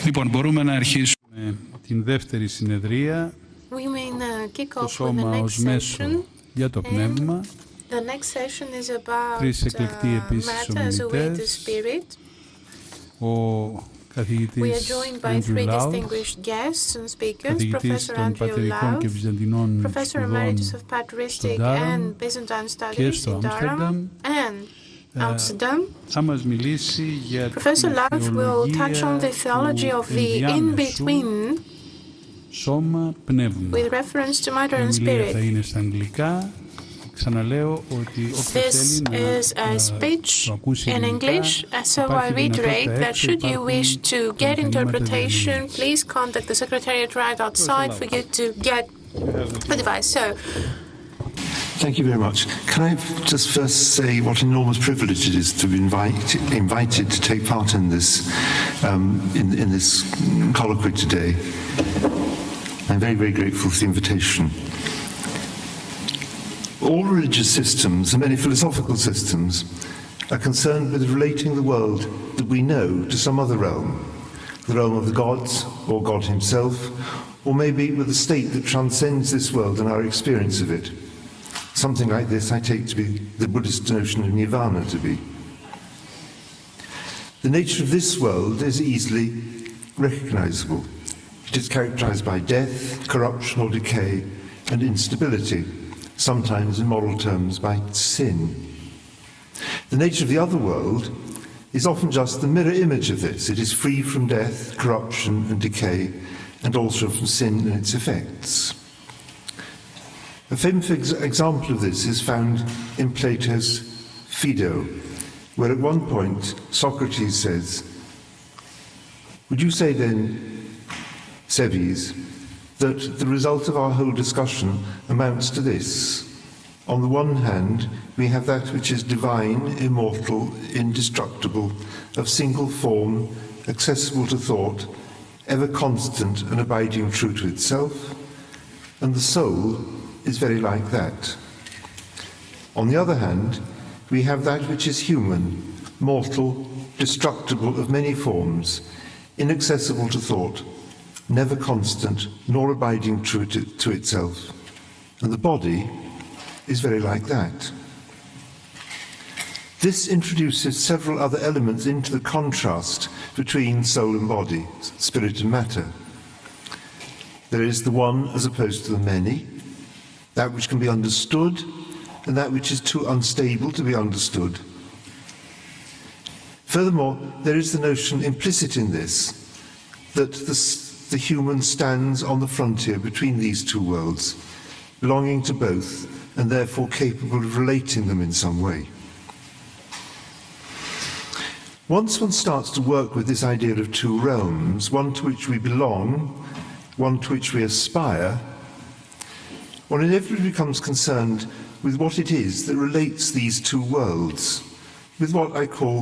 Λοιπόν, μπορούμε να αρχίσουμε την δεύτερη συνεδρία, το σώμα ως μέσο για το πνεύμα. Τρεις εκλεκτοί επίσης ομιλητές, ο καθηγητής Andrew Louth, καθηγητής των πατερικών και βυζαντινών σπουδών στο Ντάραν και στο Άμστερνταμ. Θα μας μιλήσει για τη θεολογία του ενδιάμεσου σώμα πνεύμα. Η ομιλία θα είναι στα αγγλικά. Ξαναλέω ότι όποιος θέλει να το ακούσει ελληνικά, υπάρχει δυνατότητα έξω, υπάρχουν interpretation. Please contact the secretariat right outside for you to get the device. So, thank you very much. Can I just first say what an enormous privilege it is to be invited to take part in this in this colloquy today. I'm very, very grateful for the invitation. All religious systems and many philosophical systems are concerned with relating the world that we know to some other realm, the realm of the gods or God himself, or maybe with a state that transcends this world and our experience of it. Something like this I take to be the Buddhist notion of nirvana to be. The nature of this world is easily recognizable. It is characterized by death, corruption or decay, and instability, sometimes in moral terms by sin. The nature of the other world is often just the mirror image of this. It is free from death, corruption and decay, and also from sin and its effects. A famous example of this is found in Plato's Phaedo, where at one point Socrates says, "Would you say then, Sebes, that the result of our whole discussion amounts to this? On the one hand, we have that which is divine, immortal, indestructible, of single form, accessible to thought, ever constant and abiding true to itself, and the soul is very like that. On the other hand, we have that which is human, mortal, destructible of many forms, inaccessible to thought, never constant, nor abiding true to itself. And the body is very like that." This introduces several other elements into the contrast between soul and body, spirit and matter. There is the one as opposed to the many, that which can be understood, and that which is too unstable to be understood. Furthermore, there is the notion implicit in this, that the human stands on the frontier between these two worlds, belonging to both, and therefore capable of relating them in some way. Once one starts to work with this idea of two realms, one to which we belong, one to which we aspire, one inevitably becomes concerned with what it is that relates these two worlds, with what I call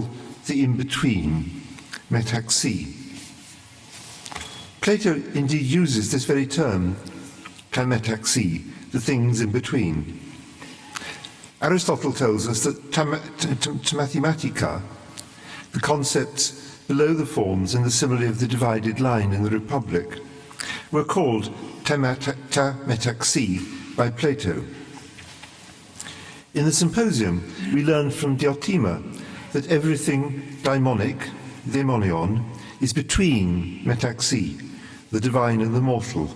the in-between, metaxi. Plato indeed uses this very term, metaxi, the things in between. Aristotle tells us that to Mathematica, the concepts below the forms in the simile of the divided line in the Republic, were called ta metaxi by Plato. In the Symposium, we learn from Diotima that everything daimonic, daimonion, is between metaxi, the divine and the mortal.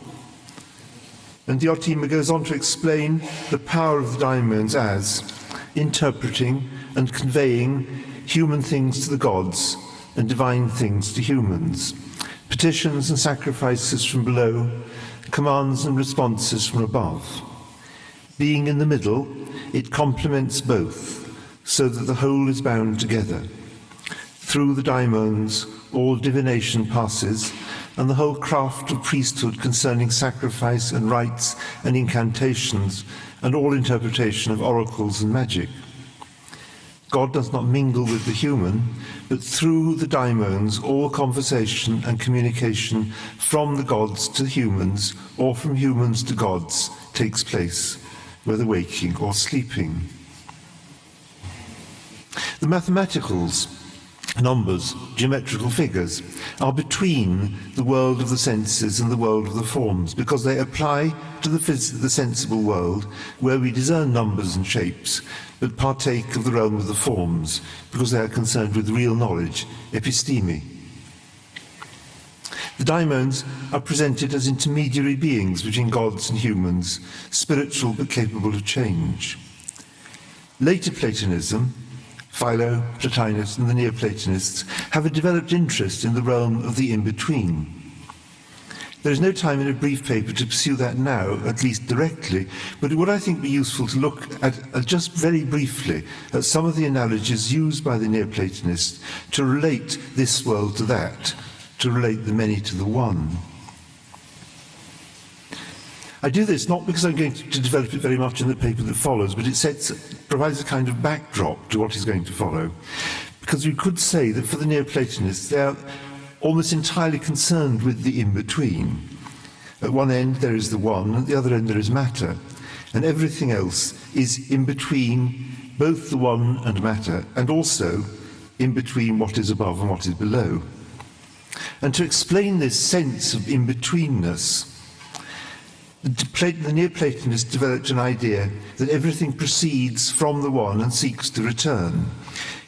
And Diotima goes on to explain the power of the daimons as interpreting and conveying human things to the gods and divine things to humans, petitions and sacrifices from below, commands and responses from above. Being in the middle, it complements both, so that the whole is bound together. Through the daimons, all divination passes, and the whole craft of priesthood concerning sacrifice and rites and incantations, and all interpretation of oracles and magic. God does not mingle with the human, but through the daimons all conversation and communication from the gods to humans, or from humans to gods, takes place, whether waking or sleeping. The mathematicals numbers, geometrical figures, are between the world of the senses and the world of the forms, because they apply to the sensible world, where we discern numbers and shapes, but partake of the realm of the forms, because they are concerned with real knowledge, episteme. The daimons are presented as intermediary beings between gods and humans, spiritual but capable of change. Later Platonism, Philo, Plotinus, and the Neoplatonists have a developed interest in the realm of the in-between. There is no time in a brief paper to pursue that now, at least directly, but it would, I think, be useful to look at just very briefly at some of the analogies used by the Neoplatonists to relate this world to that, to relate the many to the one. I do this not because I'm going to develop it very much in the paper that follows, but it provides a kind of backdrop to what is going to follow. Because you could say that for the Neoplatonists, they are almost entirely concerned with the in-between. At one end there is the one, at the other end there is matter, and everything else is in between both the one and matter, and also in between what is above and what is below. And to explain this sense of in-betweenness, the Neoplatonists developed an idea that everything proceeds from the one and seeks to return,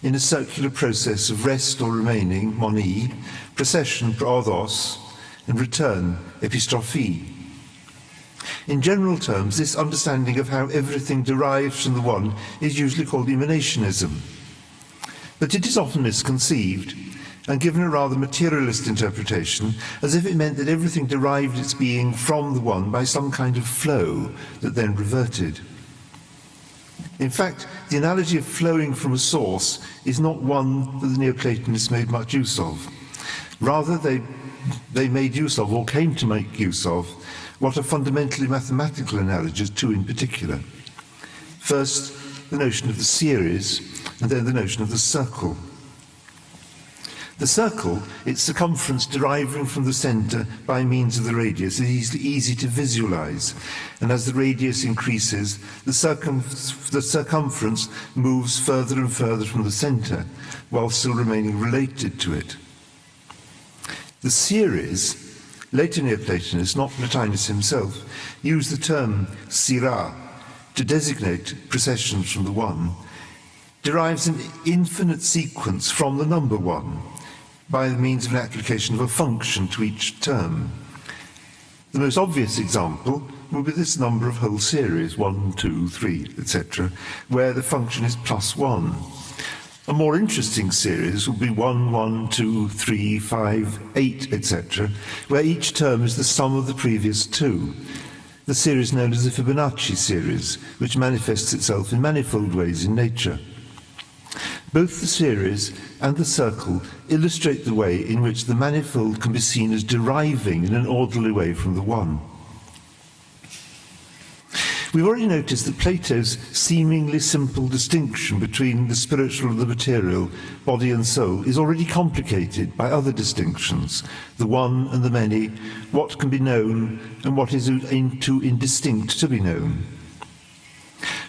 in a circular process of rest or remaining, moni, procession, prodos, and return, epistrophe. In general terms, this understanding of how everything derives from the one is usually called emanationism. But it is often misconceived and given a rather materialist interpretation, as if it meant that everything derived its being from the one by some kind of flow that then reverted. In fact, the analogy of flowing from a source is not one that the Neoplatonists made much use of. Rather, they made use of, or came to make use of, what are fundamentally mathematical analogies, two in particular. First, the notion of the series, and then the notion of the circle. The circle, its circumference deriving from the centre by means of the radius, is easy to visualize, and as the radius increases, the circumference moves further and further from the centre, while still remaining related to it. The series, later Neoplatonists, not Plotinus himself, used the term sira to designate processions from the one, derives an infinite sequence from the number one, by the means of an application of a function to each term. The most obvious example would be this number of whole series, 1, 2, 3, etc., where the function is +1. A more interesting series would be 1, 1, 2, 3, 5, 8, etc., where each term is the sum of the previous two. The series known as the Fibonacci series, which manifests itself in manifold ways in nature. Both the series and the circle illustrate the way in which the manifold can be seen as deriving in an orderly way from the one. We've already noticed that Plato's seemingly simple distinction between the spiritual and the material, body and soul, is already complicated by other distinctions, the one and the many, what can be known and what is too indistinct to be known.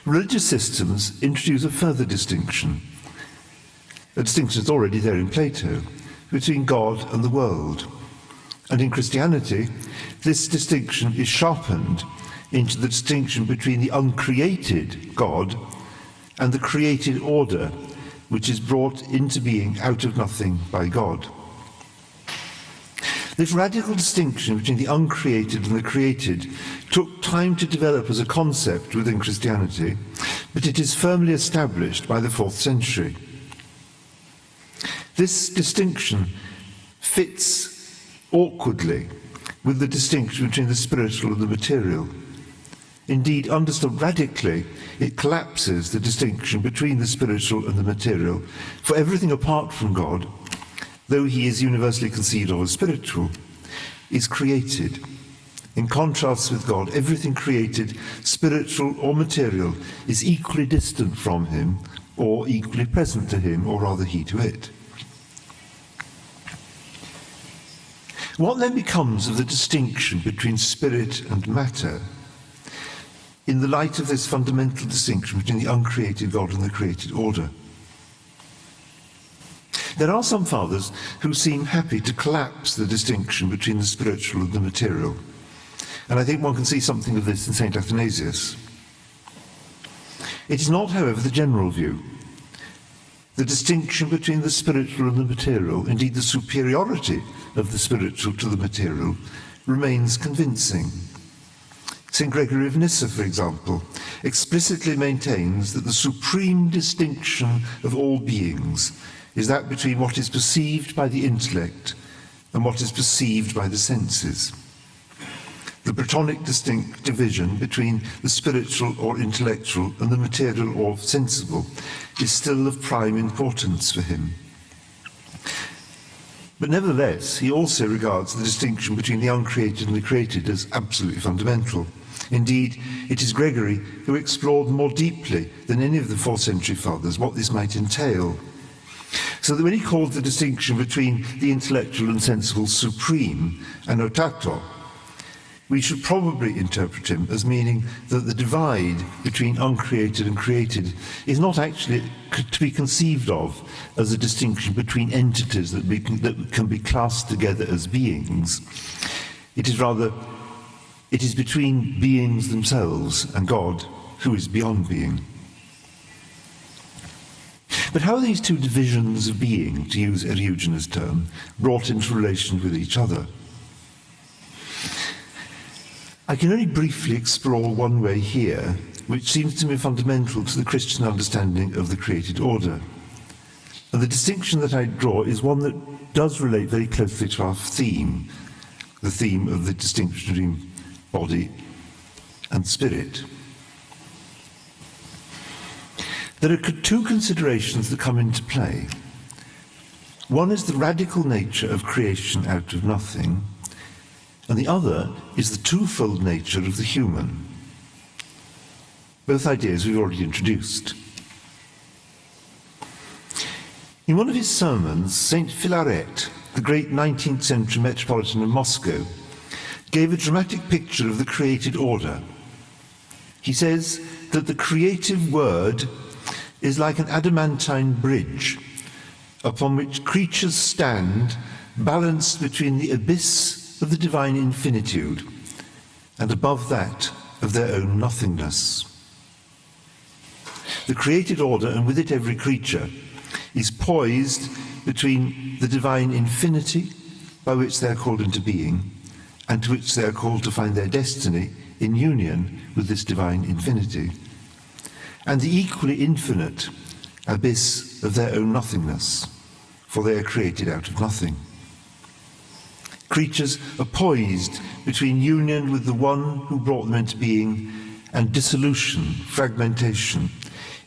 Religious systems introduce a further distinction. A distinction is already there in Plato, between God and the world. And in Christianity, this distinction is sharpened into the distinction between the uncreated God and the created order, which is brought into being out of nothing by God. This radical distinction between the uncreated and the created took time to develop as a concept within Christianity, but it is firmly established by the 4th century. This distinction fits awkwardly with the distinction between the spiritual and the material. Indeed, understood radically, it collapses the distinction between the spiritual and the material, for everything apart from God, though he is universally conceived of as spiritual, is created. In contrast with God, everything created, spiritual or material, is equally distant from him, or equally present to him, or rather he to it. What then becomes of the distinction between spirit and matter in the light of this fundamental distinction between the uncreated God and the created order? There are some fathers who seem happy to collapse the distinction between the spiritual and the material. And I think one can see something of this in St. Athanasius. It is not, however, the general view. The distinction between the spiritual and the material, indeed the superiority of the spiritual to the material, remains convincing. St. Gregory of Nyssa, for example, explicitly maintains that the supreme distinction of all beings is that between what is perceived by the intellect and what is perceived by the senses. The Platonic distinct division between the spiritual or intellectual and the material or sensible is still of prime importance for him. But nevertheless, he also regards the distinction between the uncreated and the created as absolutely fundamental. Indeed, it is Gregory who explored more deeply than any of the 4th century fathers what this might entail. So that when he called the distinction between the intellectual and sensible supreme, anotato, we should probably interpret him as meaning that the divide between uncreated and created is not actually to be conceived of as a distinction between entities that can be classed together as beings. It is rather, it is between beings themselves and God, who is beyond being. But how are these two divisions of being, to use Eriugenes' term, brought into relation with each other? I can only briefly explore one way here, which seems to me fundamental to the Christian understanding of the created order. And the distinction that I draw is one that does relate very closely to our theme, the theme of the distinction between body and spirit. There are two considerations that come into play. One is the radical nature of creation out of nothing, and the other is the twofold nature of the human. Both ideas we've already introduced. In one of his sermons, St. Philaret, the great 19th century metropolitan of Moscow, gave a dramatic picture of the created order. He says that the creative word is like an adamantine bridge upon which creatures stand balanced between the abyss of the divine infinitude and above that of their own nothingness. The created order, and with it every creature, is poised between the divine infinity by which they are called into being and to which they are called to find their destiny in union with this divine infinity, and the equally infinite abyss of their own nothingness, for they are created out of nothing. Creatures are poised between union with the one who brought them into being and dissolution, fragmentation,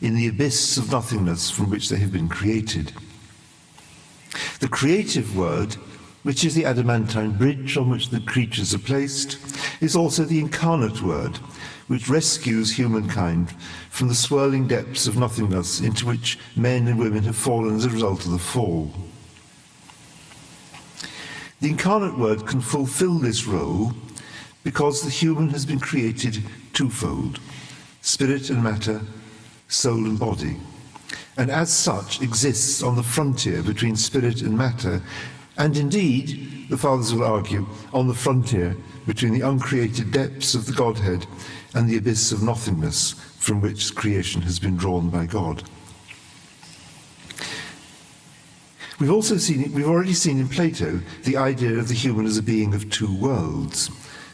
in the abyss of nothingness from which they have been created. The creative word, which is the adamantine bridge on which the creatures are placed, is also the incarnate word, which rescues humankind from the swirling depths of nothingness into which men and women have fallen as a result of the fall. The incarnate word can fulfill this role because the human has been created twofold, spirit and matter, soul and body, and as such exists on the frontier between spirit and matter, and indeed, the fathers will argue, on the frontier between the uncreated depths of the Godhead and the abyss of nothingness from which creation has been drawn by God. We've already seen in Plato the idea of the human as a being of two worlds,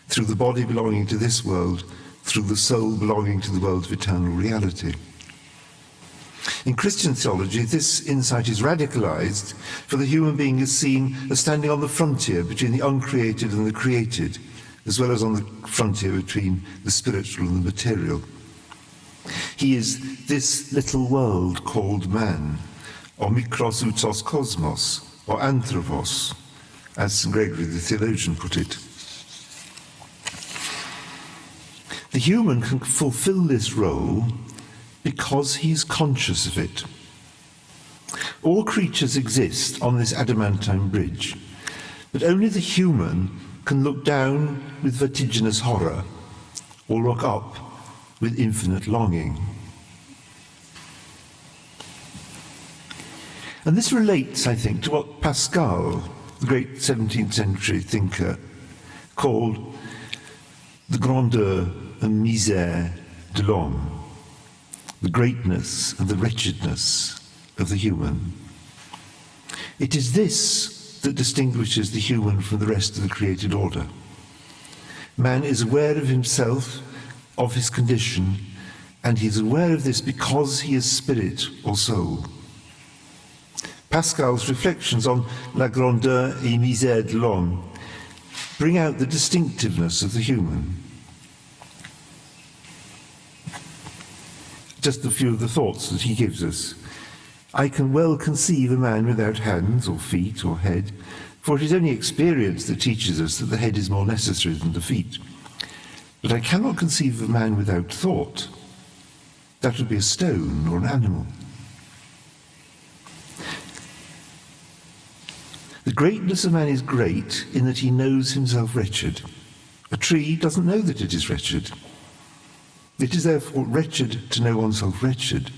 through the body belonging to this world, through the soul belonging to the world of eternal reality. In Christian theology, this insight is radicalized, for the human being is seen as standing on the frontier between the uncreated and the created, as well as on the frontier between the spiritual and the material. He is this little world called man, or mikros outos kosmos, or anthropos, as St. Gregory the Theologian put it. The human can fulfill this role because he is conscious of it. All creatures exist on this adamantine bridge, but only the human can look down with vertiginous horror or look up with infinite longing. And this relates, I think, to what Pascal, the great 17th century thinker, called the grandeur et misère de l'homme, the greatness and the wretchedness of the human. It is this that distinguishes the human from the rest of the created order. Man is aware of himself, of his condition, and he is aware of this because he is spirit or soul. Pascal's reflections on la grandeur et misère de l'homme bring out the distinctiveness of the human. Just a few of the thoughts that he gives us. I can well conceive a man without hands or feet or head, for it is only experience that teaches us that the head is more necessary than the feet. But I cannot conceive of a man without thought. That would be a stone or an animal. The greatness of man is great in that he knows himself wretched. A tree doesn't know that it is wretched. It is therefore wretched to know oneself wretched,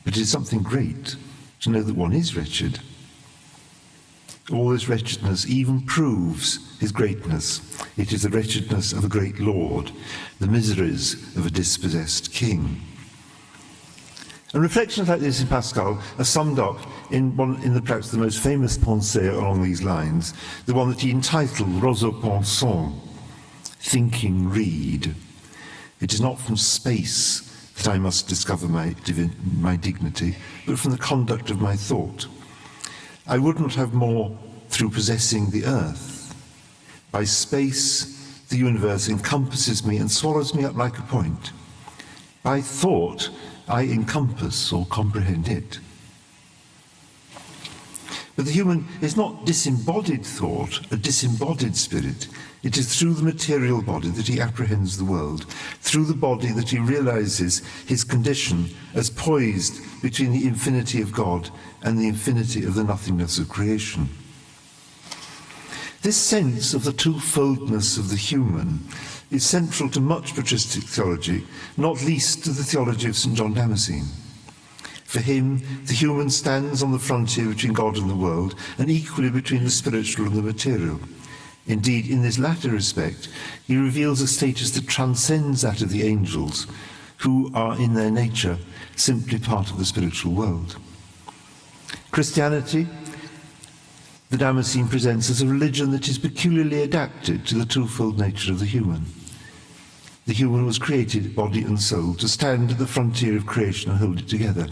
but it is something great to know that one is wretched. All this wretchedness even proves his greatness. It is the wretchedness of a great lord, the miseries of a dispossessed king. And reflections like this in Pascal are summed up in perhaps the most famous pensée along these lines, the one that he entitled Roseau Pensant, Thinking Read. It is not from space that I must discover my dignity, but from the conduct of my thought. I would not have more through possessing the earth. By space, the universe encompasses me and swallows me up like a point. By thought, I encompass or comprehend it. But the human is not disembodied thought, a disembodied spirit. It is through the material body that he apprehends the world, through the body that he realizes his condition as poised between the infinity of God and the infinity of the nothingness of creation. This sense of the twofoldness of the human is central to much patristic theology, not least to the theology of St. John Damascene. For him, the human stands on the frontier between God and the world, and equally between the spiritual and the material. Indeed, in this latter respect, he reveals a status that transcends that of the angels, who are in their nature simply part of the spiritual world. Christianity, the Damascene presents as a religion that is peculiarly adapted to the twofold nature of the human. The human was created, body and soul, to stand at the frontier of creation and hold it together,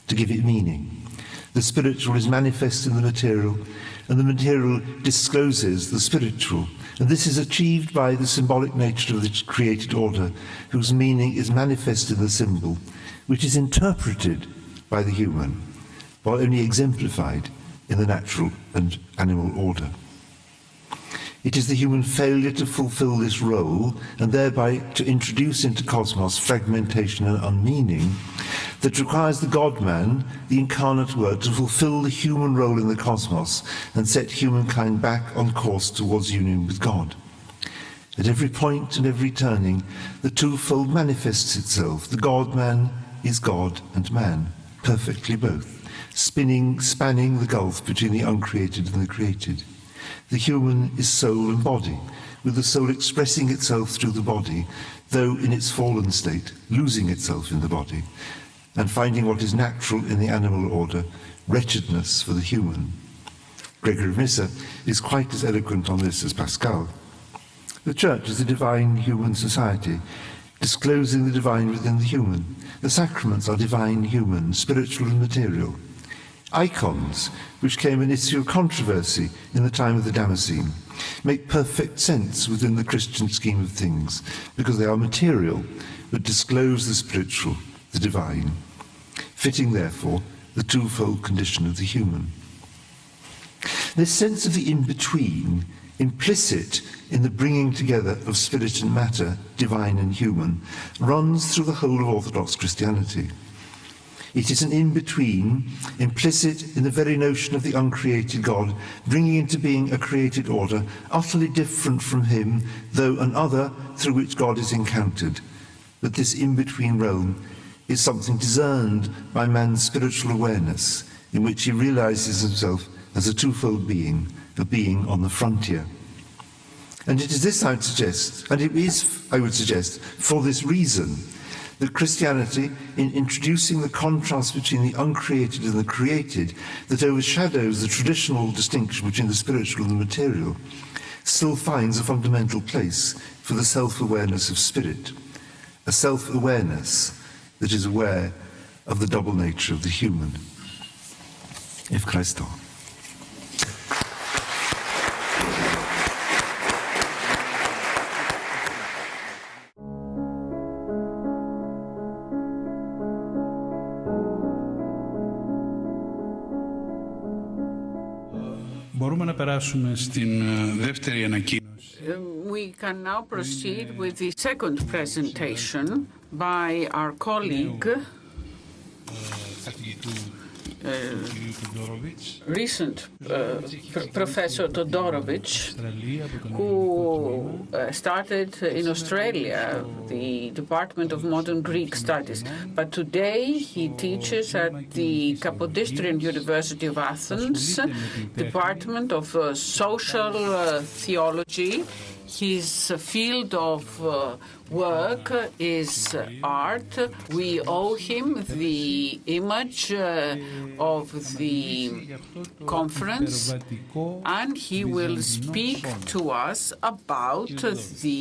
to give it meaning. The spiritual is manifest in the material, and the material discloses the spiritual. And this is achieved by the symbolic nature of the created order, whose meaning is manifest in the symbol, which is interpreted by the human, while only exemplified in the natural and animal order. It is the human failure to fulfill this role, and thereby to introduce into cosmos fragmentation and unmeaning, that requires the God-man, the incarnate Word, to fulfill the human role in the cosmos and set humankind back on course towards union with God. At every point and every turning, the twofold manifests itself. The God-man is God and man, perfectly both, spanning the gulf between the uncreated and the created. The human is soul and body, with the soul expressing itself through the body, though in its fallen state, losing itself in the body, and finding what is natural in the animal order, wretchedness for the human. Gregory of Nyssa is quite as eloquent on this as Pascal. The Church is a divine human society, disclosing the divine within the human. The sacraments are divine human, spiritual and material. Icons, which came an issue of controversy in the time of the Damascene, make perfect sense within the Christian scheme of things, because they are material, but disclose the spiritual, the divine, fitting, therefore, the twofold condition of the human. This sense of the in-between, implicit in the bringing together of spirit and matter, divine and human, runs through the whole of Orthodox Christianity. It is an in-between, implicit in the very notion of the uncreated God, bringing into being a created order, utterly different from him, though an other through which God is encountered. But this in-between realm is something discerned by man's spiritual awareness, in which he realizes himself as a twofold being, a being on the frontier. And it is this, I would suggest, and it is, I would suggest, for this reason, that Christianity, in introducing the contrast between the uncreated and the created, that overshadows the traditional distinction between the spiritual and the material, still finds a fundamental place for the self-awareness of spirit, a self-awareness that is aware of the double nature of the human. Ευχαριστώ. Μπορούμε να περάσουμε στην δεύτερη ανακοίνωση. We can now proceed with the second presentation by our colleague, recent Professor Todorovic, who started in Australia, the Department of Modern Greek Studies. But today he teaches at the Kapodistrian University of Athens, Department of Social Theology. His field of work is art. We owe him the image of the conference, and he will speak to us about the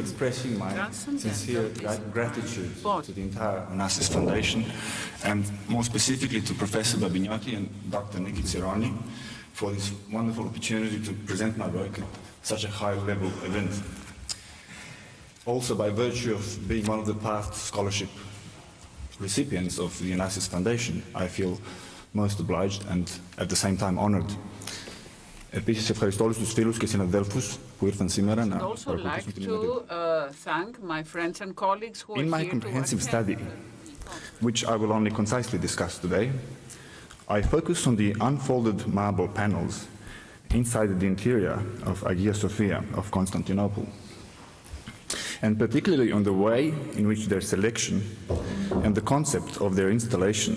expressing my sincere gratitude to the entire Onassis Foundation, and more specifically to Professor Babignotti and Dr. Niki Tsironi, for this wonderful opportunity to present my work at such a high-level event. Also, by virtue of being one of the past scholarship recipients of the Onassis Foundation, I feel most obliged and at the same time honored. Επίσης, ευχαριστώ όλους τους φίλους και συναδέλφους που ήρθαν σήμερα να παρακολουθήσουν την In my comprehensive study, which I will only concisely discuss today, I focus on the unfolded marble panels inside the interior of Hagia Sophia of Constantinople, and particularly on the way in which their selection and the concept of their installation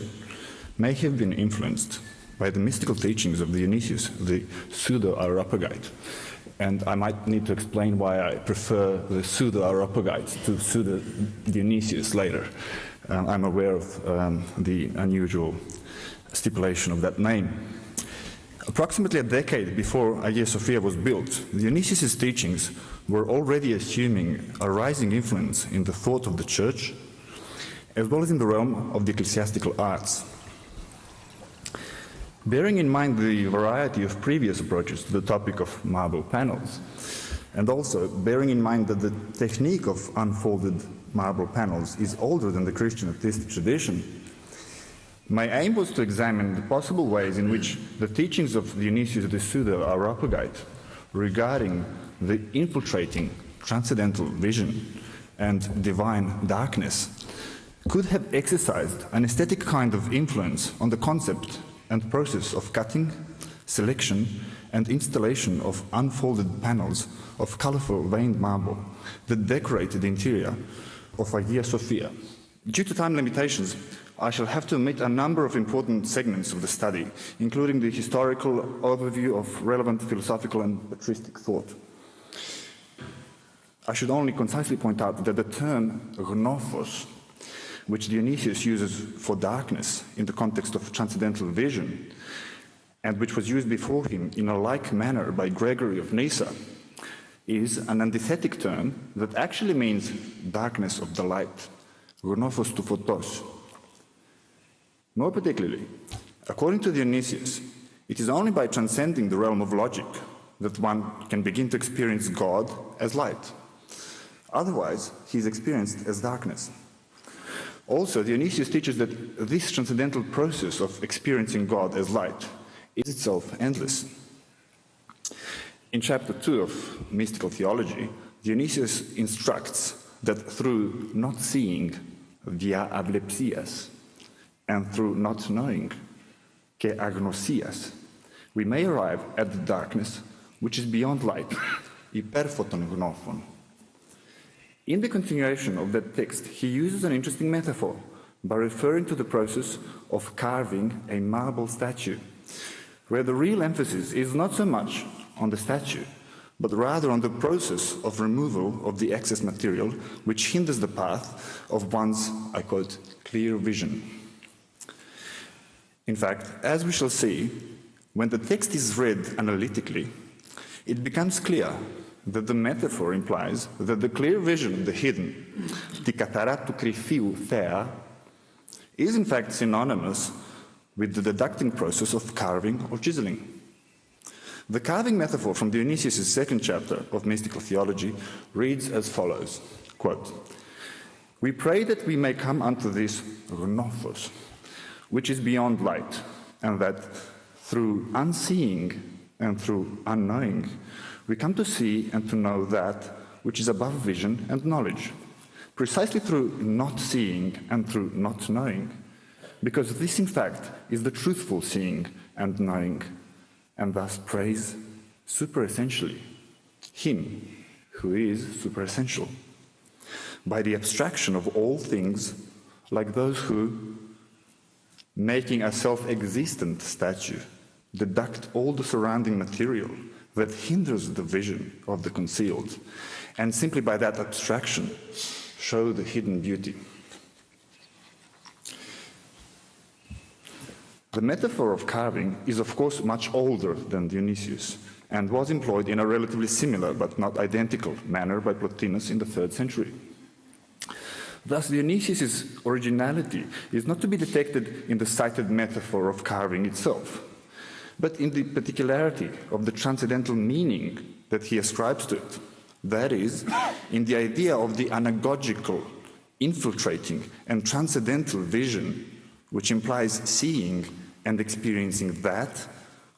may have been influenced by the mystical teachings of Dionysius, the pseudo-Areopagite. And I might need to explain why I prefer the pseudo-Areopagite to pseudo-Dionysius later. I'm aware of the unusual stipulation of that name. Approximately a decade before Hagia Sophia was built, Dionysius' teachings were already assuming a rising influence in the thought of the Church, as well as in the realm of the ecclesiastical arts. Bearing in mind the variety of previous approaches to the topic of marble panels, and also bearing in mind that the technique of unfolded marble panels is older than the Christian artistic tradition, my aim was to examine the possible ways in which the teachings of Dionysius the pseudo-Areopagite regarding the infiltrating transcendental vision and divine darkness could have exercised an aesthetic kind of influence on the concept and process of cutting, selection, and installation of unfolded panels of colorful veined marble that decorated the interior of Hagia Sophia. Due to time limitations, I shall have to omit a number of important segments of the study, including the historical overview of relevant philosophical and patristic thought. I should only concisely point out that the term gnophos, which Dionysius uses for darkness in the context of transcendental vision, and which was used before him in a like manner by Gregory of Nyssa, is an antithetic term that actually means darkness of the light, gnophos to photos. More particularly, according to Dionysius, it is only by transcending the realm of logic that one can begin to experience God as light. Otherwise, he is experienced as darkness. Also, Dionysius teaches that this transcendental process of experiencing God as light is itself endless. In chapter 2 of Mystical Theology, Dionysius instructs that through not seeing, via avlepsias, and through not knowing, ke agnosias, we may arrive at the darkness which is beyond light, hyperphoton gnophon. In the continuation of that text, he uses an interesting metaphor by referring to the process of carving a marble statue, where the real emphasis is not so much on the statue, but rather on the process of removal of the excess material which hinders the path of one's, I quote, clear vision. In fact, as we shall see, when the text is read analytically, it becomes clear that the metaphor implies that the clear vision of the hidden, the katara tu krifiu thea, is in fact synonymous with the deducting process of carving or chiseling. The carving metaphor from Dionysius' second chapter of Mystical Theology reads as follows, quote, "We pray that we may come unto this gnophos, which is beyond light, and that through unseeing and through unknowing, we come to see and to know that which is above vision and knowledge, precisely through not seeing and through not knowing, because this in fact is the truthful seeing and knowing, and thus praise superessentially him who is superessential, by the abstraction of all things, like those who, making a self-existent statue, deduct all the surrounding material that hinders the vision of the concealed, and simply by that abstraction show the hidden beauty." The metaphor of carving is of course much older than Dionysius, and was employed in a relatively similar but not identical manner by Plotinus in the 3rd century. Thus, Dionysius' originality is not to be detected in the cited metaphor of carving itself, but in the particularity of the transcendental meaning that he ascribes to it. That is, in the idea of the anagogical, infiltrating, and transcendental vision, which implies seeing and experiencing that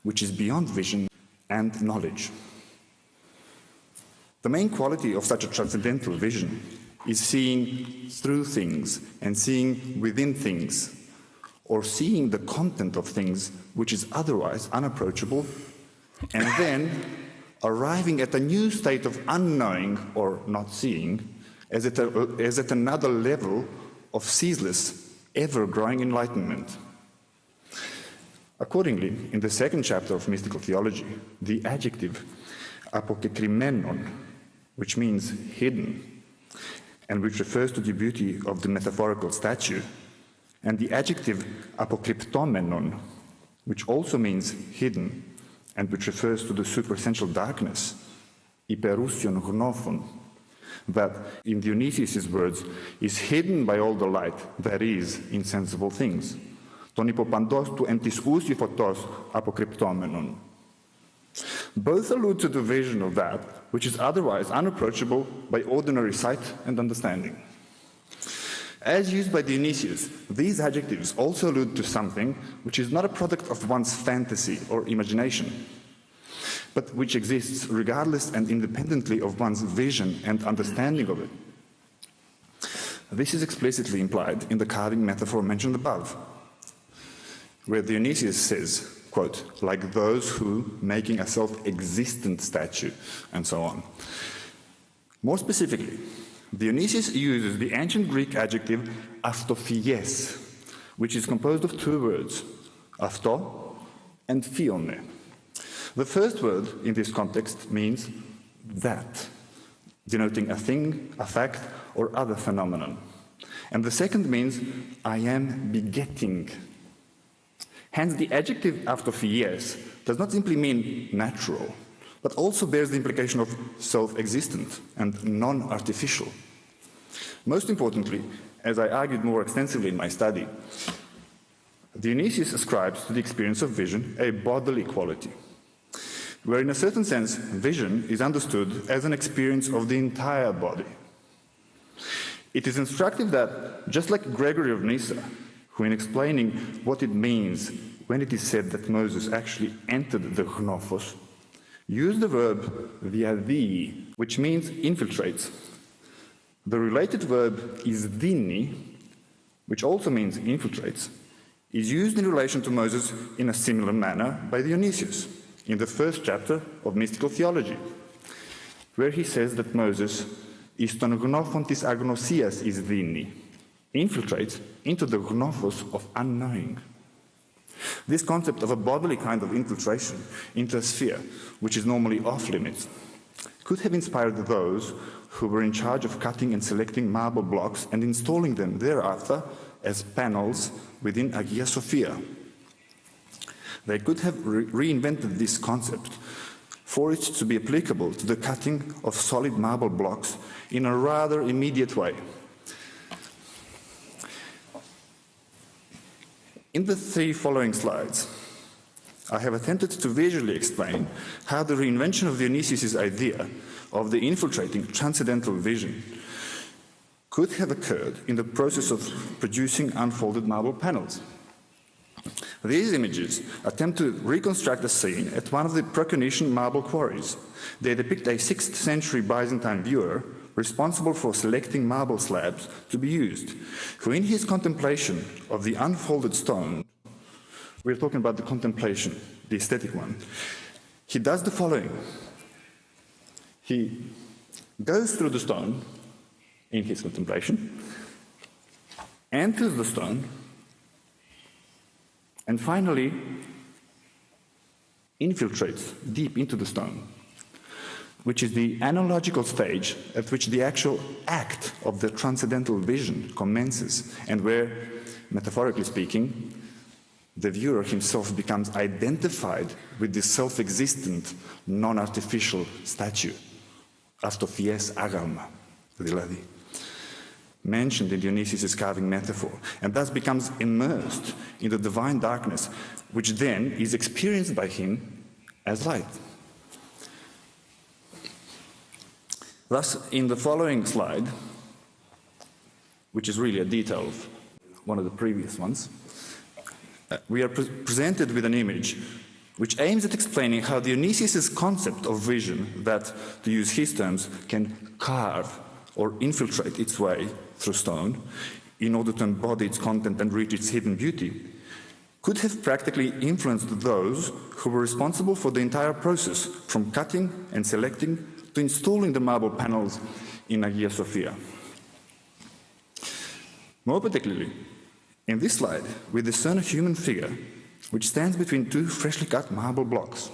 which is beyond vision and knowledge. The main quality of such a transcendental vision is seeing through things and seeing within things, or seeing the content of things which is otherwise unapproachable, and then arriving at a new state of unknowing or not seeing as at another level of ceaseless, ever-growing enlightenment. Accordingly, in the 2nd chapter of Mystical Theology, the adjective apokekrimenon, which means hidden, and which refers to the beauty of the metaphorical statue, and the adjective apokryptomenon, which also means hidden, and which refers to the superessential darkness, hyperousion gnophon, that, in Dionysius' words, is hidden by all the light that is in sensible things. Ton hypopandos tu entis ousi photos apokryptomenon. Both allude to the vision of that which is otherwise unapproachable by ordinary sight and understanding. As used by Dionysius, these adjectives also allude to something which is not a product of one's fantasy or imagination, but which exists regardless and independently of one's vision and understanding of it. This is explicitly implied in the carving metaphor mentioned above, where Dionysius says, quote, "like those who, making a self-existent statue," and so on. More specifically, Dionysius uses the ancient Greek adjective αυτοφυές, which is composed of two words, αυτό and phione. The first word in this context means that, denoting a thing, a fact, or other phenomenon. And the second means I am begetting. Hence, the adjective αυτοφυές does not simply mean natural, but also bears the implication of self-existent and non-artificial. Most importantly, as I argued more extensively in my study, Dionysius ascribes to the experience of vision a bodily quality, where in a certain sense, vision is understood as an experience of the entire body. It is instructive that, just like Gregory of Nyssa, who in explaining what it means when it is said that Moses actually entered the gnophos, used the verb diadii, which means infiltrates. The related verb is dini, which also means infiltrates, is used in relation to Moses in a similar manner by Dionysius in the 1st chapter of Mystical Theology, where he says that Moses is ton gnophon tis agnosias is dini, infiltrates into the gnophos of unknowing. This concept of a bodily kind of infiltration into a sphere, which is normally off-limits, could have inspired those who were in charge of cutting and selecting marble blocks and installing them thereafter as panels within Hagia Sophia. They could have reinvented this concept for it to be applicable to the cutting of solid marble blocks in a rather immediate way. In the 3 following slides, I have attempted to visually explain how the reinvention of Dionysius' idea of the infiltrating transcendental vision could have occurred in the process of producing unfolded marble panels. These images attempt to reconstruct a scene at one of the Proconnesian marble quarries. They depict a 6th century Byzantine viewer responsible for selecting marble slabs to be used, who in his contemplation of the unfolded stone, we're talking about the contemplation, the aesthetic one, he does the following. He goes through the stone in his contemplation, enters the stone, and finally infiltrates deep into the stone, which is the analogical stage at which the actual act of the transcendental vision commences, and where, metaphorically speaking, the viewer himself becomes identified with the self-existent, non-artificial statue, Astophies agama, mentioned in Dionysius' carving metaphor, and thus becomes immersed in the divine darkness, which then is experienced by him as light. Thus, in the following slide, which is really a detail of one of the previous ones, we are presented with an image which aims at explaining how Dionysius' concept of vision, that, to use his terms, can carve or infiltrate its way through stone in order to embody its content and reach its hidden beauty, could have practically influenced those who were responsible for the entire process, from cutting and selecting to installing the marble panels in Hagia Sophia. More particularly, in this slide, we discern a human figure which stands between 2 freshly cut marble blocks,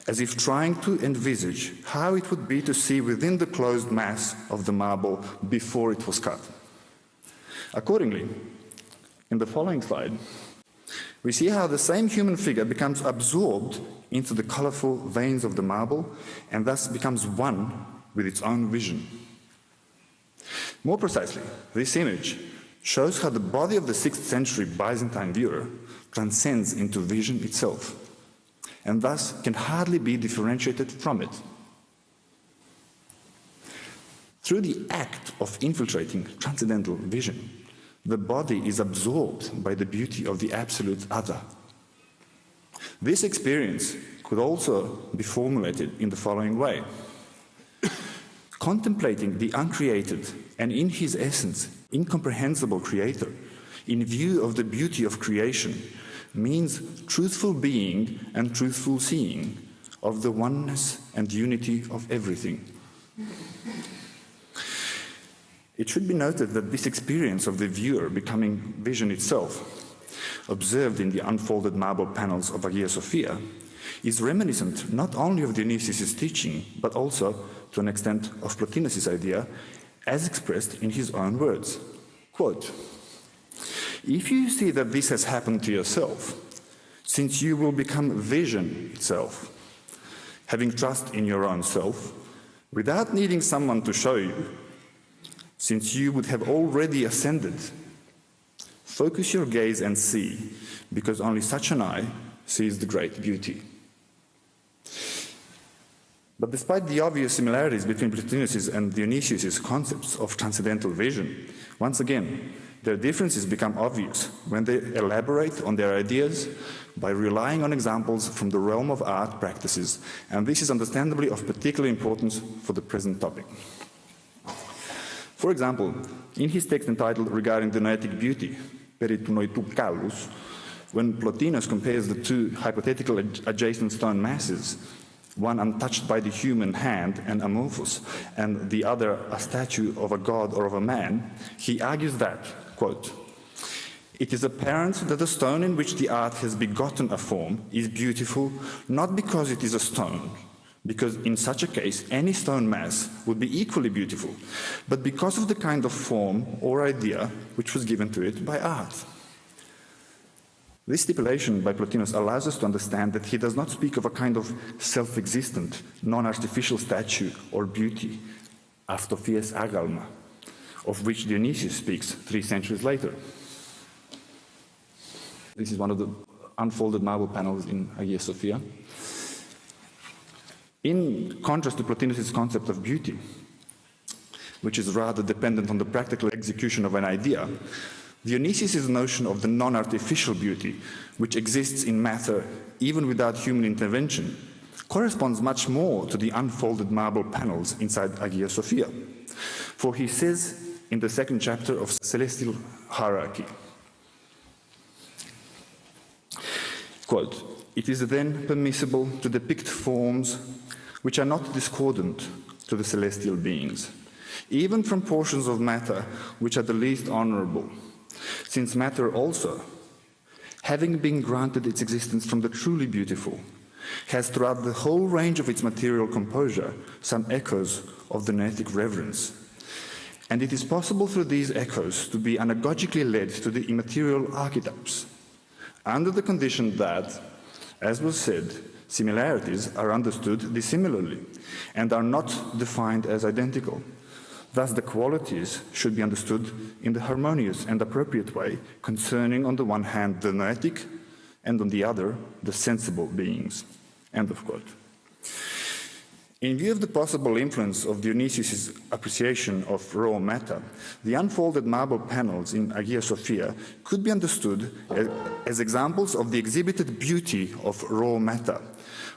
as if trying to envisage how it would be to see within the closed mass of the marble before it was cut. Accordingly, in the following slide, we see how the same human figure becomes absorbed into the colorful veins of the marble and thus becomes one with its own vision. More precisely, this image shows how the body of the 6th century Byzantine viewer transcends into vision itself, and thus can hardly be differentiated from it. Through the act of infiltrating transcendental vision, the body is absorbed by the beauty of the absolute other. This experience could also be formulated in the following way. Contemplating the uncreated and in his essence incomprehensible creator in view of the beauty of creation means truthful being and truthful seeing of the oneness and unity of everything. It should be noted that this experience of the viewer becoming vision itself, observed in the unfolded marble panels of Hagia Sophia, is reminiscent not only of Dionysius' teaching, but also, to an extent, of Plotinus' idea, as expressed in his own words. Quote, "If you see that this has happened to yourself, since you will become vision itself, having trust in your own self, without needing someone to show you, since you would have already ascended, focus your gaze and see, because only such an eye sees the great beauty." But despite the obvious similarities between Plotinus' and Dionysius' concepts of transcendental vision, once again, their differences become obvious when they elaborate on their ideas by relying on examples from the realm of art practices, and this is understandably of particular importance for the present topic. For example, in his text entitled Regarding the Noetic Beauty, Peri tu noitu calus, when Plotinus compares the 2 hypothetical adjacent stone masses, one untouched by the human hand and amorphous, and the other a statue of a god or of a man, he argues that, quote, "It is apparent that the stone in which the art has begotten a form is beautiful not because it is a stone, because in such a case any stone mass would be equally beautiful, but because of the kind of form or idea which was given to it by art." This stipulation by Plotinus allows us to understand that he does not speak of a kind of self-existent, non-artificial statue or beauty, αυτοφυες άγαλμα, of which Dionysius speaks 3 centuries later. This is one of the unfolded marble panels in Hagia Sophia. In contrast to Plotinus' concept of beauty, which is rather dependent on the practical execution of an idea, Dionysius' notion of the non-artificial beauty, which exists in matter even without human intervention, corresponds much more to the unfolded marble panels inside Hagia Sophia. For he says in the 2nd chapter of Celestial Hierarchy, quote, "It is then permissible to depict forms which are not discordant to the celestial beings, even from portions of matter which are the least honorable, since matter also, having been granted its existence from the truly beautiful, has throughout the whole range of its material composure some echoes of the noetic reverence. And it is possible through these echoes to be anagogically led to the immaterial archetypes, under the condition that, as was said, similarities are understood dissimilarly and are not defined as identical. Thus the qualities should be understood in the harmonious and appropriate way concerning on the one hand the noetic and on the other the sensible beings." End of quote. In view of the possible influence of Dionysius' appreciation of raw matter, the unfolded marble panels in Hagia Sophia could be understood as examples of the exhibited beauty of raw matter,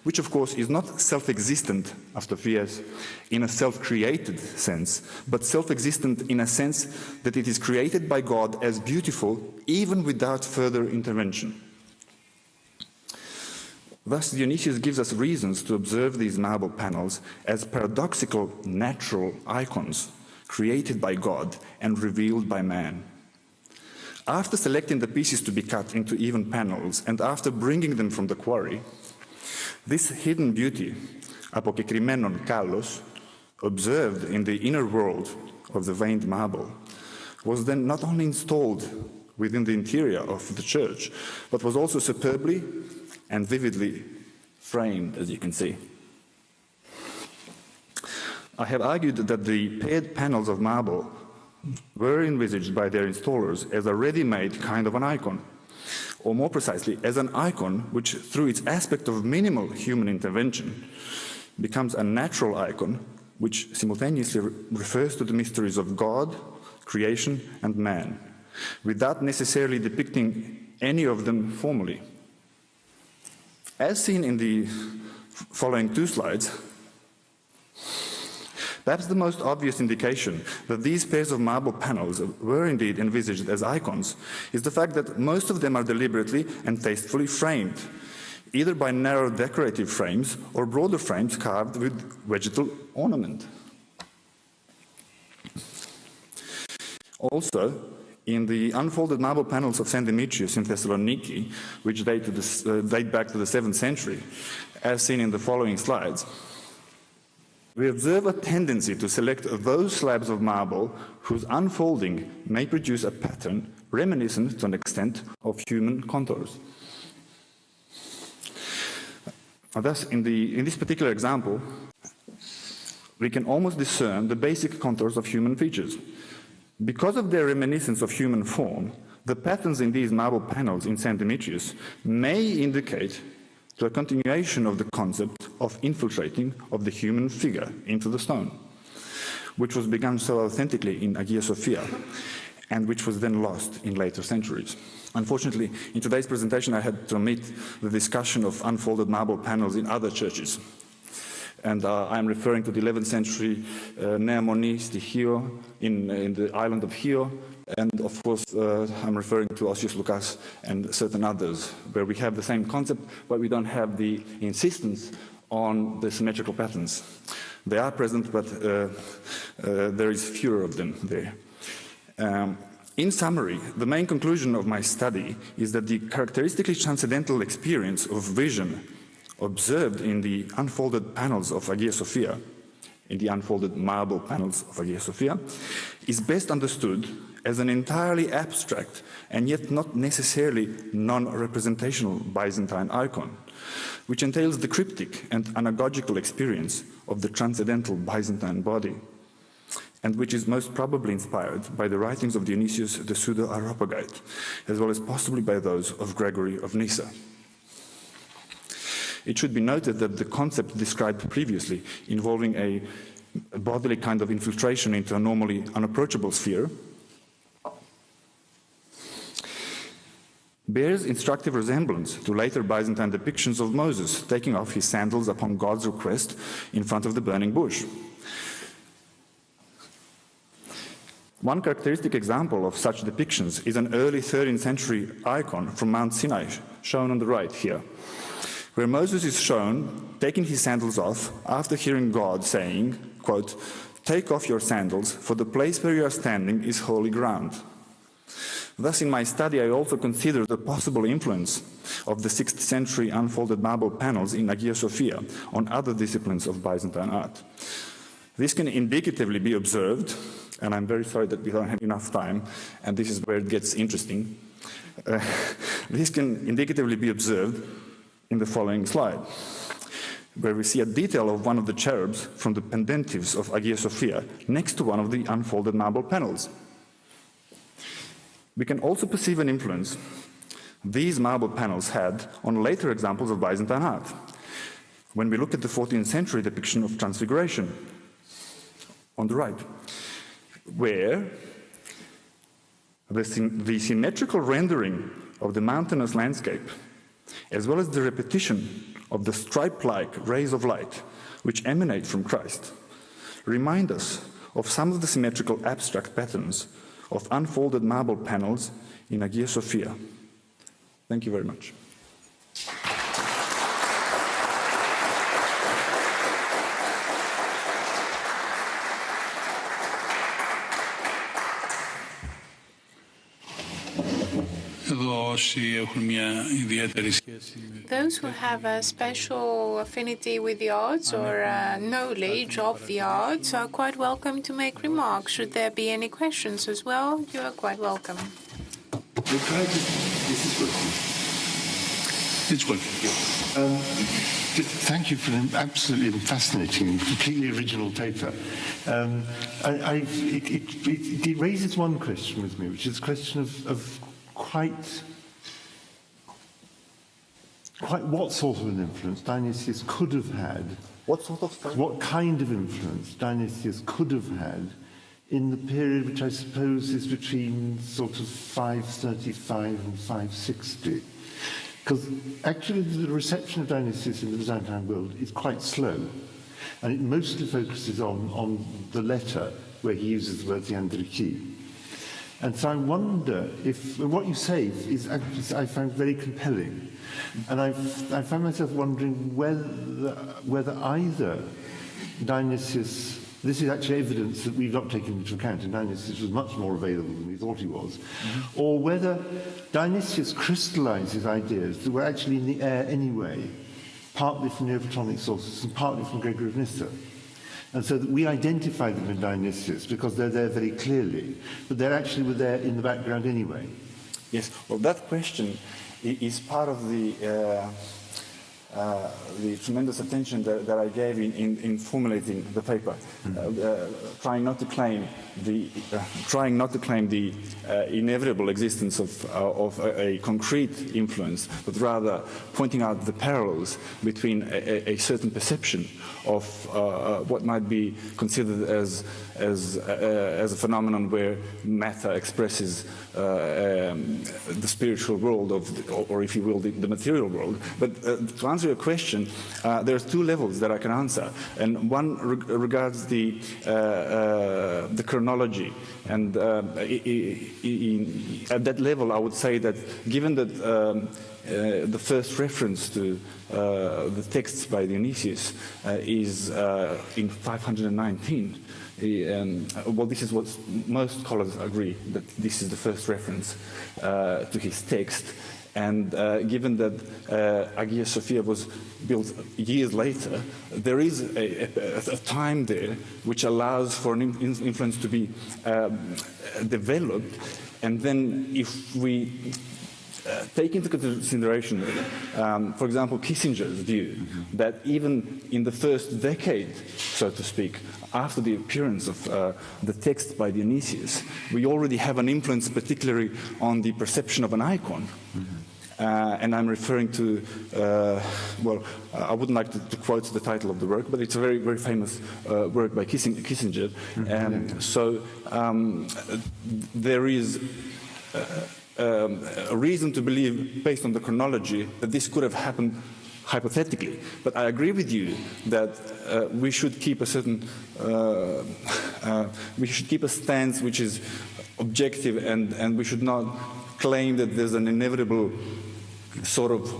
which of course is not self-existent, αυτοφυες, in a self-created sense, but self-existent in a sense that it is created by God as beautiful even without further intervention. Thus, Dionysius gives us reasons to observe these marble panels as paradoxical natural icons created by God and revealed by man. After selecting the pieces to be cut into even panels and after bringing them from the quarry, this hidden beauty, αποκεκριμένον κάλος, observed in the inner world of the veined marble, was then not only installed within the interior of the church, but was also superbly and vividly framed, as you can see. I have argued that the paired panels of marble were envisaged by their installers as a ready-made kind of an icon, or more precisely, as an icon which, through its aspect of minimal human intervention, becomes a natural icon which simultaneously refers to the mysteries of God, creation, and man, without necessarily depicting any of them formally. As seen in the following 2 slides, perhaps the most obvious indication that these pairs of marble panels were indeed envisaged as icons is the fact that most of them are deliberately and tastefully framed, either by narrow decorative frames or broader frames carved with vegetal ornament. Also, in the unfolded marble panels of St. Demetrius in Thessaloniki, which date back to the 7th century, as seen in the following slides, we observe a tendency to select those slabs of marble whose unfolding may produce a pattern reminiscent to an extent of human contours. Thus, in this particular example, we can almost discern the basic contours of human features. Because of their reminiscence of human form, the patterns in these marble panels in St. Demetrius may indicate to a continuation of the concept of infiltrating of the human figure into the stone, which was begun so authentically in Hagia Sophia and which was then lost in later centuries. Unfortunately, in today's presentation I had to omit the discussion of unfolded marble panels in other churches. And I'm referring to the 11th century Nea Moni stοιχείο in the island of Hio, and of course I'm referring to Osius Lukas and certain others, where we have the same concept, but we don't have the insistence on the symmetrical patterns. They are present, but there is fewer of them there. In summary, the main conclusion of my study is that the characteristically transcendental experience of vision observed in the unfolded panels of Hagia Sophia, in the unfolded marble panels of Hagia Sophia, is best understood as an entirely abstract and yet not necessarily non-representational Byzantine icon, which entails the cryptic and anagogical experience of the transcendental Byzantine body, and which is most probably inspired by the writings of Dionysius the Pseudo-Areopagite, as well as possibly by those of Gregory of Nyssa. It should be noted that the concept described previously, involving a bodily kind of infiltration into a normally unapproachable sphere, bears instructive resemblance to later Byzantine depictions of Moses taking off his sandals upon God's request in front of the burning bush. One characteristic example of such depictions is an early 13th century icon from Mount Sinai, shown on the right here, where Moses is shown taking his sandals off after hearing God saying, quote, "Take off your sandals, for the place where you are standing is holy ground." Thus, in my study, I also considered the possible influence of the 6th century unfolded marble panels in Hagia Sophia on other disciplines of Byzantine art. This can indicatively be observed, and I'm very sorry that we don't have enough time, and this is where it gets interesting. This can indicatively be observed in the following slide, where we see a detail of one of the cherubs from the pendentives of Hagia Sophia next to one of the unfolded marble panels. We can also perceive an influence these marble panels had on later examples of Byzantine art. When we look at the 14th century depiction of Transfiguration, on the right, where the symmetrical rendering of the mountainous landscape, as well as the repetition of the stripe-like rays of light which emanate from Christ, remind us of some of the symmetrical abstract patterns of unfolded marble panels in Hagia Sophia. Thank you very much. Those who have a special affinity with the arts or knowledge of the arts are quite welcome to make remarks. Should there be any questions as well, you are quite welcome. This is working. It's working. Thank you for an absolutely fascinating, completely original paper. It raises one question with me, which is a question of quite what sort of an influence Dionysius could have had. What kind of influence Dionysius could have had in the period which I suppose is between sort of 535 and 560. Because actually the reception of Dionysius in the Byzantine world is quite slow, and it mostly focuses on the letter where he uses the word "theandriki." And so I wonder if what you say is actually, I find very compelling, and I find myself wondering whether either Dionysius, this is actually evidence that we've not taken into account, and Dionysius was much more available than we thought he was, or whether Dionysius crystallized his ideas that were actually in the air anyway, partly from Neoplatonic sources and partly from Gregory of Nyssa. And so that we identify them in Dionysius because they're there very clearly, but they actually were there in the background anyway. Yes, well, that question is part of the tremendous attention that I gave in formulating the paper, trying not to claim the inevitable existence of a concrete influence, but rather pointing out the parallels between a certain perception of what might be considered as a phenomenon where matter expresses the spiritual world or if you will, the material world. But to answer answer your question, there's two levels that I can answer, and one regards the chronology. And at that level, I would say that given that the first reference to the texts by Dionysius is in 519, well, this is what most scholars agree, that this is the first reference to his text. And given that Hagia Sophia was built years later, there is a time there which allows for an influence to be developed. And then if we take into consideration, for example, Kissinger's view that even in the first decade, so to speak, after the appearance of the text by Dionysius, we already have an influence, particularly on the perception of an icon. And I'm referring to, well, I wouldn't like to quote the title of the work, but it's a very, very famous work by Kissinger. So there is a reason to believe, based on the chronology, that this could have happened hypothetically. But I agree with you that we should keep a certain, we should keep a stance which is objective, and we should not claim that there's an inevitable sort of,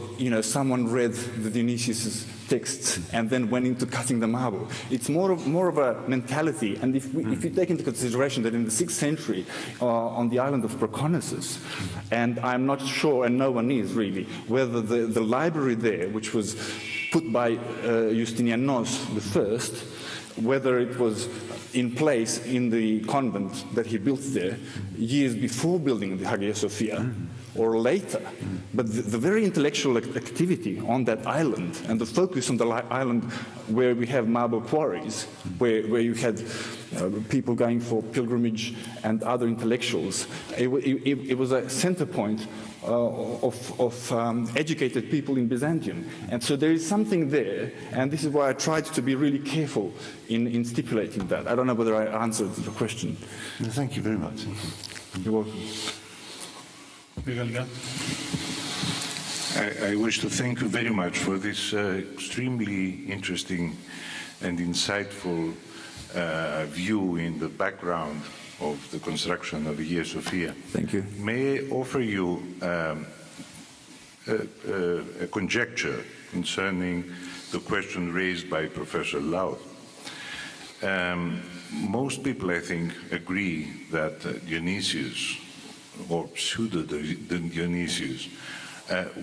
someone read the Dionysius texts and then went into cutting the marble. It's more of a mentality. And if you take into consideration that in the 6th century, on the island of Proconnesus, and I'm not sure, and no one is really, whether the library there, which was put by Justinianos I, whether it was in place in the convent that he built there years before building the Hagia Sophia, or later. But the very intellectual activity on that island, and the focus on the island where we have marble quarries, where you had people going for pilgrimage and other intellectuals, it was a center point of educated people in Byzantium. And so there is something there, and this is why I tried to be really careful in stipulating that. I don't know whether I answered the question. No, thank you very much. You're welcome. I wish to thank you very much for this extremely interesting and insightful view in the background of the construction of Hagia Sophia. Thank you. May I offer you a conjecture concerning the question raised by Professor Louth? Most people, I think, agree that Dionysius, or pseudo-Dionysius,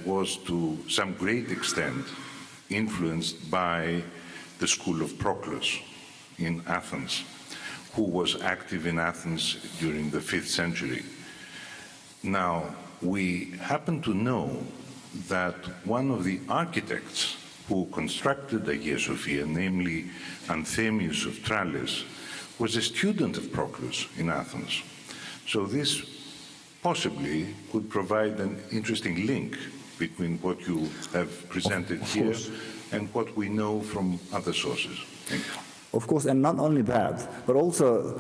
was to some great extent influenced by the school of Proclus in Athens, who was active in Athens during the 5th century. Now, we happen to know that one of the architects who constructed Hagia Sophia, namely Anthemius of Tralles, was a student of Proclus in Athens. So this possibly could provide an interesting link between what you have presented here and what we know from other sources. Thank you. Of course, and not only that, but also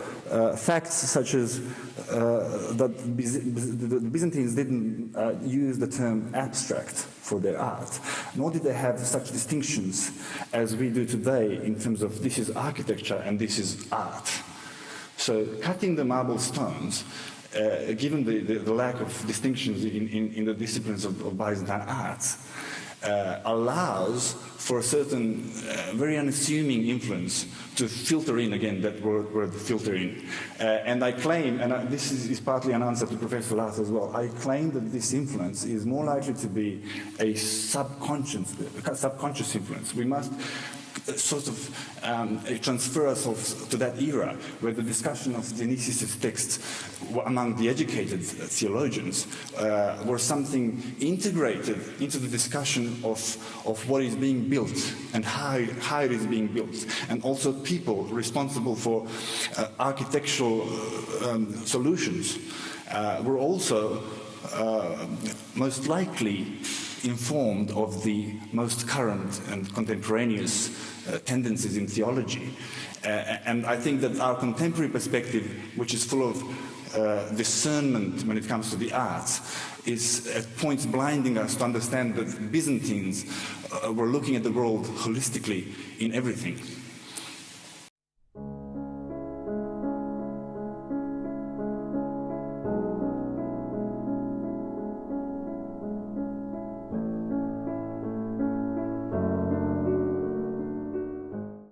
facts such as that the Byzantines didn't use the term abstract for their art, nor did they have such distinctions as we do today in terms of this is architecture and this is art. So cutting the marble stones, given the lack of distinctions in the disciplines of Byzantine arts, allows for a certain very unassuming influence to filter in, again, that word filter in. And I claim, and this is partly an answer to Professor Louth as well, I claim that this influence is more likely to be a subconscious influence. We must sort of transfer ourselves to that era where the discussion of Dionysius' texts among the educated theologians were something integrated into the discussion of what is being built and how it is being built, and also people responsible for architectural solutions were also most likely informed of the most current and contemporaneous tendencies in theology. And I think that our contemporary perspective, which is full of discernment when it comes to the arts is at points blinding us to understand that Byzantines were looking at the world holistically in everything.